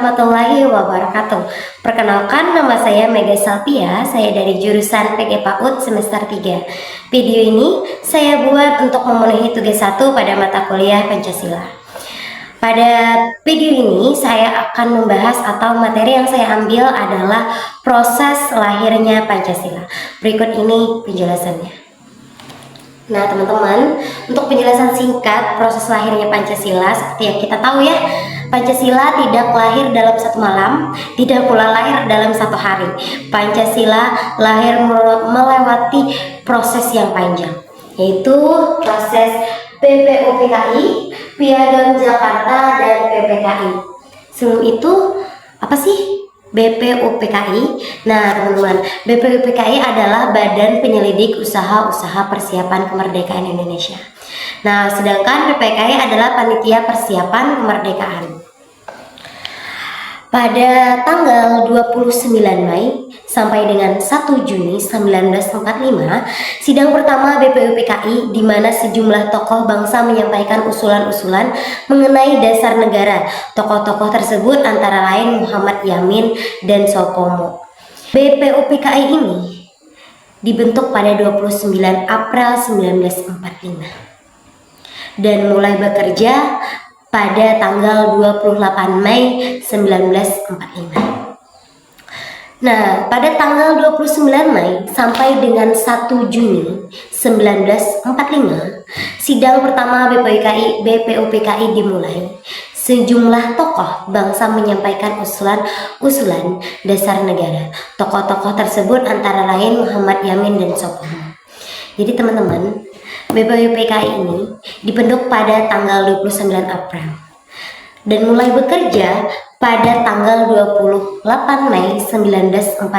warahmatullahi wabarakatuh. Perkenalkan, nama saya Mega Salpia, saya dari jurusan PG PAUD semester 3. Video ini saya buat untuk memenuhi tugas 1 pada mata kuliah Pancasila. Pada video ini saya akan membahas atau materi yang saya ambil adalah proses lahirnya Pancasila. Berikut ini penjelasannya. Nah teman-teman, untuk penjelasan singkat proses lahirnya Pancasila, seperti yang kita tahu ya, Pancasila tidak lahir dalam satu malam, tidak pula lahir dalam satu hari. Pancasila lahir melewati proses yang panjang, yaitu proses BPUPKI, Piagam Jakarta, dan PPKI. Sebelum itu, apa sih BPUPKI? Nah teman-teman, BPUPKI adalah Badan Penyelidik Usaha-Usaha Persiapan Kemerdekaan Indonesia. Nah, sedangkan PPKI adalah Panitia Persiapan Kemerdekaan. Pada tanggal 29 Mei sampai dengan 1 Juni 1945, sidang pertama BPUPKI di mana sejumlah tokoh bangsa menyampaikan usulan-usulan mengenai dasar negara. Tokoh-tokoh tersebut antara lain Muhammad Yamin dan Soekarno. BPUPKI ini dibentuk pada 29 April 1945 dan mulai bekerja pada tanggal 28 Mei 1945. Nah, pada tanggal 29 Mei sampai dengan 1 Juni 1945, sidang pertama BPUPKI dimulai. Sejumlah tokoh bangsa menyampaikan usulan dasar negara. Tokoh-tokoh tersebut antara lain Muhammad Yamin dan Soekarno. Jadi teman-teman, BPUPKI ini dibentuk pada tanggal 29 April dan mulai bekerja pada tanggal 28 Mei 1945.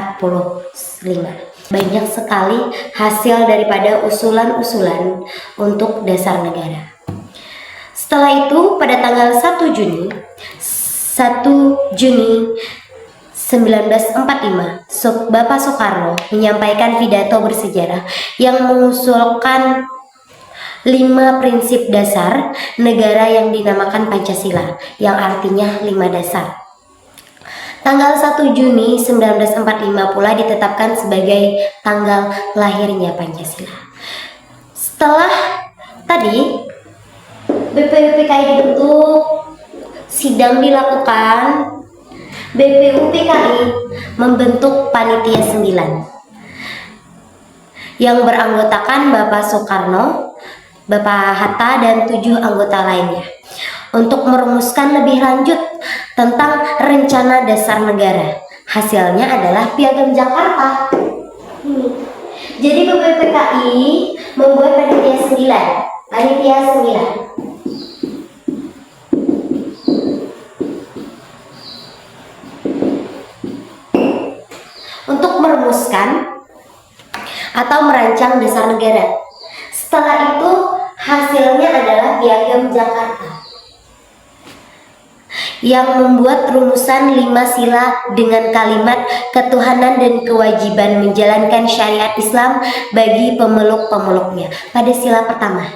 Banyak sekali hasil daripada usulan-usulan untuk dasar negara. Setelah itu pada tanggal 1 Juni 1945, Bapak Soekarno menyampaikan pidato bersejarah yang mengusulkan 5 prinsip dasar negara yang dinamakan Pancasila, yang artinya 5 dasar. Tanggal 1 Juni 1945 pula ditetapkan sebagai tanggal lahirnya Pancasila. Setelah tadi BPUPKI dibentuk, sidang dilakukan, BPUPKI membentuk Panitia 9 yang beranggotakan Bapak Soekarno, Bapak Hatta, dan 7 anggota lainnya untuk merumuskan lebih lanjut tentang rencana dasar negara. Hasilnya adalah Piagam Jakarta. Jadi BPUPKI membuat Panitia 9. Untuk merumuskan atau merancang dasar negara. Setelah itu hasilnya adalah Piagam Jakarta yang membuat rumusan 5 sila dengan kalimat ketuhanan dan kewajiban menjalankan syariat Islam bagi pemeluk-pemeluknya pada sila pertama.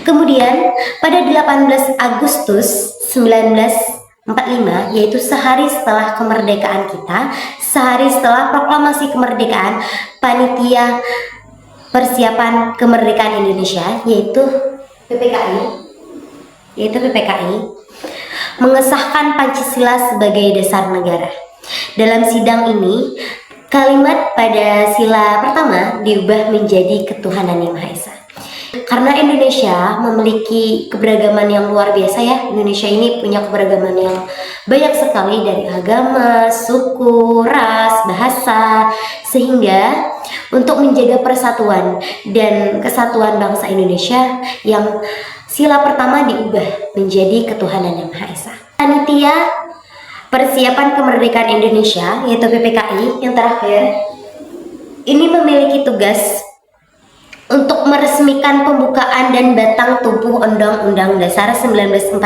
Kemudian pada 18 Agustus 1945, yaitu sehari setelah kemerdekaan kita, sehari setelah proklamasi kemerdekaan, Panitia Persiapan Kemerdekaan Indonesia yaitu PPKI mengesahkan Pancasila sebagai dasar negara. Dalam sidang ini, kalimat pada sila pertama diubah menjadi ketuhanan yang Maha Esa. Karena Indonesia memiliki keberagaman yang luar biasa ya. Indonesia ini punya keberagaman yang banyak sekali dari agama, suku, ras, bahasa, sehingga untuk menjaga persatuan dan kesatuan bangsa Indonesia, yang sila pertama diubah menjadi ketuhanan yang Maha Esa. Panitia Persiapan Kemerdekaan Indonesia yaitu PPKI yang terakhir ini memiliki tugas untuk meresmikan pembukaan dan batang tubuh Undang-Undang Dasar 1945.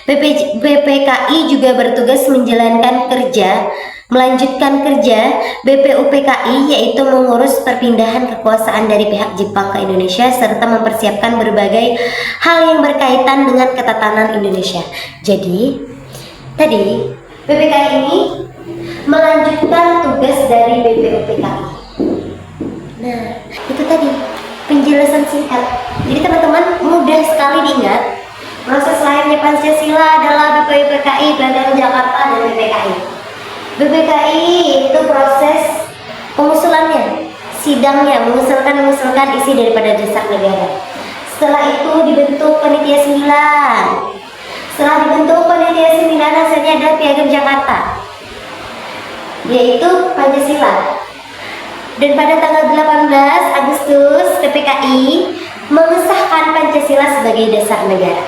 PPKI juga bertugas melanjutkan kerja BPUPKI, yaitu mengurus perpindahan kekuasaan dari pihak Jepang ke Indonesia serta mempersiapkan berbagai hal yang berkaitan dengan ketatanan Indonesia. Jadi tadi BPKI ini melanjutkan tugas dari BPUPKI. Nah, itu tadi penjelasan singkat. Jadi teman-teman mudah sekali diingat. Proses lahirnya Pancasila adalah BPUPKI, Belanda Jakarta, dan BPKI. BPKI itu proses pengusulannya, sidangnya, mengusulkan isi daripada dasar negara. Setelah itu dibentuk Panitia 9. Setelah dibentuk Panitia 9, hasilnya adalah Piagam Jakarta, yaitu Pancasila. Dan pada tanggal 18 Agustus PPKI mengesahkan Pancasila sebagai dasar negara.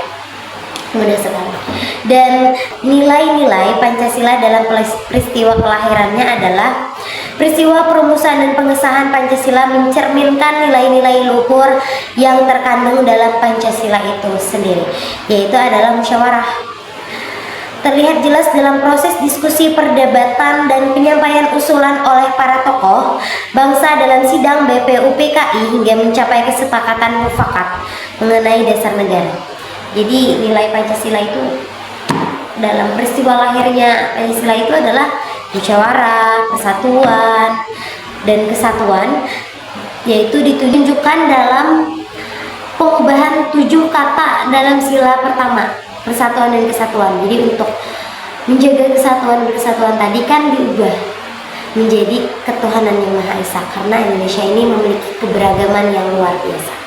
Mudah sekali. Dan nilai-nilai Pancasila dalam peristiwa kelahirannya adalah peristiwa perumusan dan pengesahan Pancasila mencerminkan nilai-nilai luhur yang terkandung dalam Pancasila itu sendiri, yaitu adalah musyawarah. Terlihat jelas dalam proses diskusi, perdebatan, dan penyampaian usulan oleh para tokoh bangsa dalam sidang BPUPKI hingga mencapai kesepakatan mufakat mengenai dasar negara. Jadi nilai Pancasila itu dalam peristiwa lahirnya Pancasila itu adalah musyawarah, persatuan, dan kesatuan, yaitu ditunjukkan dalam pengubahan 7 kata dalam sila pertama, persatuan dan kesatuan. Jadi untuk menjaga kesatuan dan kesatuan tadi kan diubah menjadi ketuhanan yang Maha Esa, karena Indonesia ini memiliki keberagaman yang luar biasa.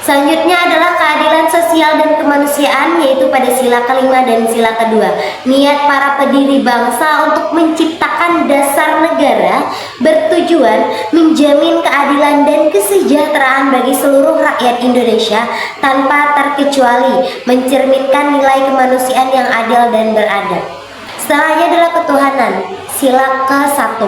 Selanjutnya adalah keadilan sosial dan kemanusiaan, yaitu pada sila kelima dan sila kedua. Niat para pendiri bangsa untuk menciptakan dasar negara bertujuan menjamin keadilan dan kesejahteraan bagi seluruh rakyat Indonesia tanpa terkecuali, mencerminkan nilai kemanusiaan yang adil dan beradab. Setelahnya adalah ketuhanan, sila ke-1.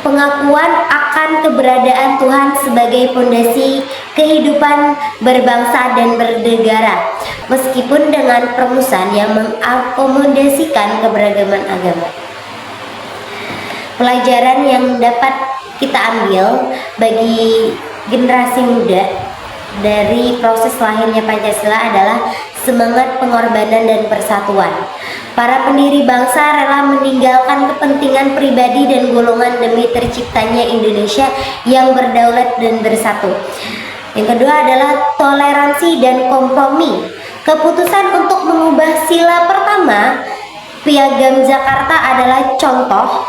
Pengakuan akan keberadaan Tuhan sebagai fondasi kehidupan berbangsa dan bernegara, meskipun dengan perumusan yang mengakomodasikan keberagaman agama. Pelajaran yang dapat kita ambil bagi generasi muda dari proses lahirnya Pancasila adalah semangat pengorbanan dan persatuan. Para pendiri bangsa rela meninggalkan kepentingan pribadi dan golongan demi terciptanya Indonesia yang berdaulat dan bersatu. Yang kedua adalah toleransi dan kompromi. Keputusan untuk mengubah sila pertama, Piagam Jakarta, adalah contoh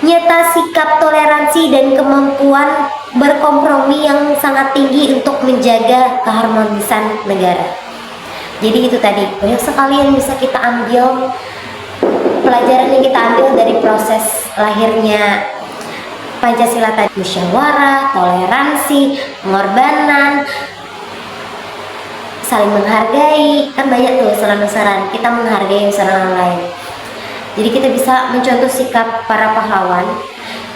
nyata sikap toleransi dan kemampuan berkompromi yang sangat tinggi untuk menjaga keharmonisan negara. Jadi itu tadi, banyak sekali yang bisa kita ambil, pelajaran yang kita ambil dari proses lahirnya Pancasila tadi. Musyawarah, toleransi, pengorbanan, saling menghargai, kan banyak tuh usaha-usaha kita menghargai usaha orang lain. Jadi kita bisa mencontoh sikap para pahlawan.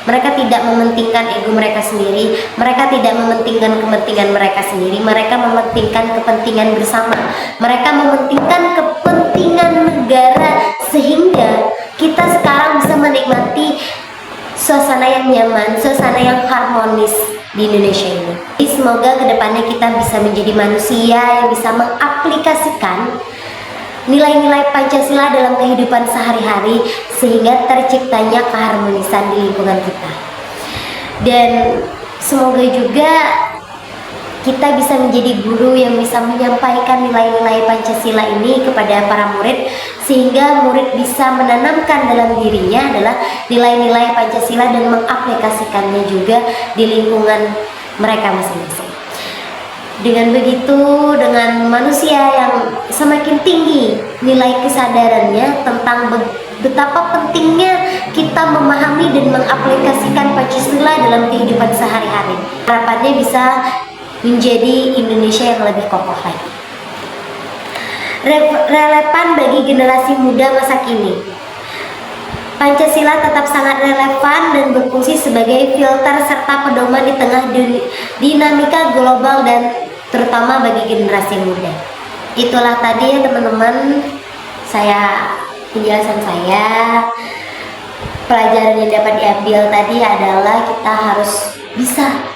Mereka tidak mementingkan ego mereka sendiri, mereka tidak mementingkan kepentingan mereka sendiri, mereka mementingkan kepentingan bersama, mereka mementingkan kepentingan negara, sehingga kita sekarang bisa menikmati suasana yang nyaman, suasana yang harmonis di Indonesia ini. Jadi semoga kedepannya kita bisa menjadi manusia yang bisa mengaplikasikan nilai-nilai Pancasila dalam kehidupan sehari-hari sehingga terciptanya keharmonisan di lingkungan kita. Dan semoga juga kita bisa menjadi guru yang bisa menyampaikan nilai-nilai Pancasila ini kepada para murid, sehingga murid bisa menanamkan dalam dirinya adalah nilai-nilai Pancasila dan mengaplikasikannya juga di lingkungan mereka masing-masing. Dengan begitu, dengan manusia yang semakin tinggi nilai kesadarannya tentang betapa pentingnya kita memahami dan mengaplikasikan Pancasila dalam kehidupan sehari-hari, harapannya bisa menjadi Indonesia yang lebih kokoh lagi. Relevan bagi generasi muda masa kini. Pancasila tetap sangat relevan dan berfungsi sebagai filter serta pedoman di tengah dinamika global dan terutama bagi generasi muda. Itulah tadi ya teman-teman, penjelasan saya. Pelajaran yang dapat diambil tadi adalah kita harus bisa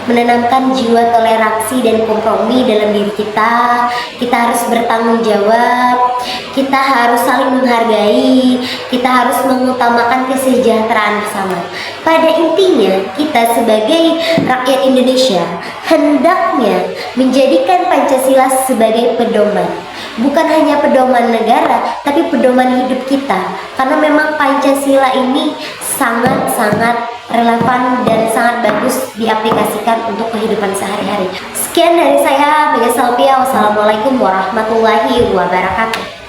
menanamkan jiwa toleransi dan kompromi dalam diri kita. Kita harus bertanggung jawab, kita harus saling menghargai, kita harus mengutamakan kesejahteraan bersama. Pada intinya, kita sebagai rakyat Indonesia hendaknya menjadikan Pancasila sebagai pedoman. Bukan hanya pedoman negara, tapi pedoman hidup kita. Karena memang Pancasila ini sangat-sangat relevan dan sangat bagus diaplikasikan untuk kehidupan sehari-hari. Sekian dari saya, Mega Salpia. Wassalamualaikum warahmatullahi wabarakatuh.